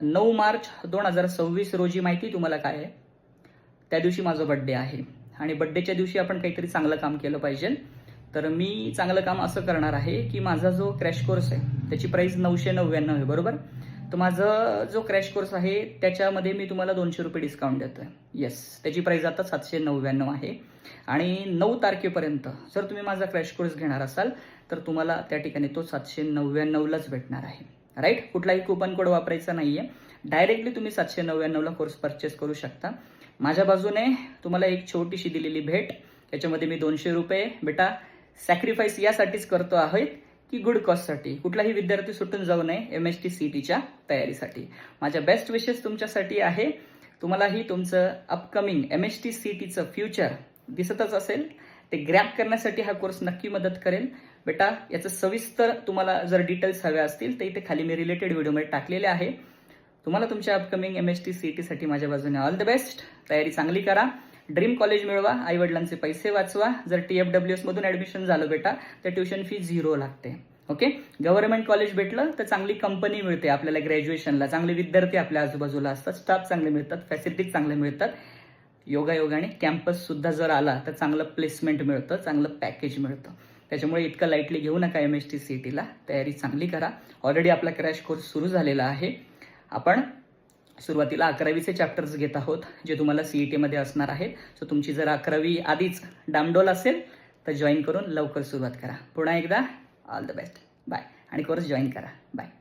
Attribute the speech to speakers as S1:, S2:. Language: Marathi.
S1: 9 मार्च 2026 रोजी माहिती तुम्हाला काय आहे? त्या दिवशी माझा बड्डे आहे आणि बड्डेच्या दिवशी आपण काहीतरी चांगलं काम केलं पाहिजे. तर मी चांगलं काम असं करणार आहे की माझा जो क्रॅश कोर्स आहे त्याची प्राइस 999 आहे, बरोबर? तर माझा जो क्रॅश कोर्स आहे त्याच्यामध्ये मी तुम्हाला 200 रुपये डिस्काउंट देतोय. येस, त्याची प्राइस आता 799 आहे आणि 9 तारखेपर्यंत जर तुम्ही माझा क्रॅश कोर्स घेणार असाल तर तुम्हाला त्या ठिकाणी तो 799लाच भेटणार आहे. राईट? कुठलाही कुपन कोड वापरायचा नाहीये. डायरेक्टली तुम्ही 799ला कोर्स परचेस करू शकता. माझ्या बाजूने तुम्हाला एक छोटीशी दिलेली भेट, त्याच्यामध्ये मी 200 रुपये बेटा सॅक्रिफाईस यासाठीच करतो आहे की गुड कॉजसाठी. कुठलाही विद्यार्थी सुटून जाऊ नये MHT CETच्या तयारीसाठी. माझ्या बेस्ट विशेस तुमच्यासाठी आहे. तुम्हालाही तुमचं अपकमिंग MHT CETचं फ्युचर दिसतच असेल, ते ग्रॅप करण्यासाठी हा कोर्स नक्की मदत करेल. बेटा याचं सविस्तर तुम्हाला जर डिटेल्स हव्या असतील तर इथे खाली मी रिलेटेड व्हिडिओमध्ये टाकलेले आहे. तुम्हाला तुमच्या अपकमिंग MHT CETसाठी माझ्या बाजूने ऑल द बेस्ट. तयारी चांगली करा, ड्रीम कॉलेज मिळवा, आई वडिलांचे पैसे वाचवा. जर TFWS मधून ऍडमिशन झालं बेटा तर ट्युशन फी 0 लागते. ओके, गव्हर्नमेंट कॉलेज भेटलं तर चांगली कंपनी मिळते आपल्याला ग्रॅज्युएशनला, चांगले विद्यार्थी आपल्या आजूबाजूला असतात, स्टाफ चांगले मिळतात, फॅसिलिटीज चांगले मिळतात. योगायोगाने कॅम्पस सुद्धा जर आला तर चांगलं प्लेसमेंट मिळतं, चांगलं पॅकेज मिळतं. त्याच्यामुळे इतकं लाईटली घेऊ नका MHT CETला. तयारी चांगली करा. ऑलरेडी आपला क्रॅश कोर्स सुरू झालेला आहे. आपण सुरुवातीला 11वीचे चॅप्टर्स घेत आहोत जे तुम्हाला CETमध्ये असणार आहेत. सो तुमची जर 11वी आधीच डामडोल असेल तर जॉईन करून लवकर सुरुवात करा. पुन्हा एकदा ऑल द बेस्ट. बाय. आणि कोर्स जॉईन करा. बाय.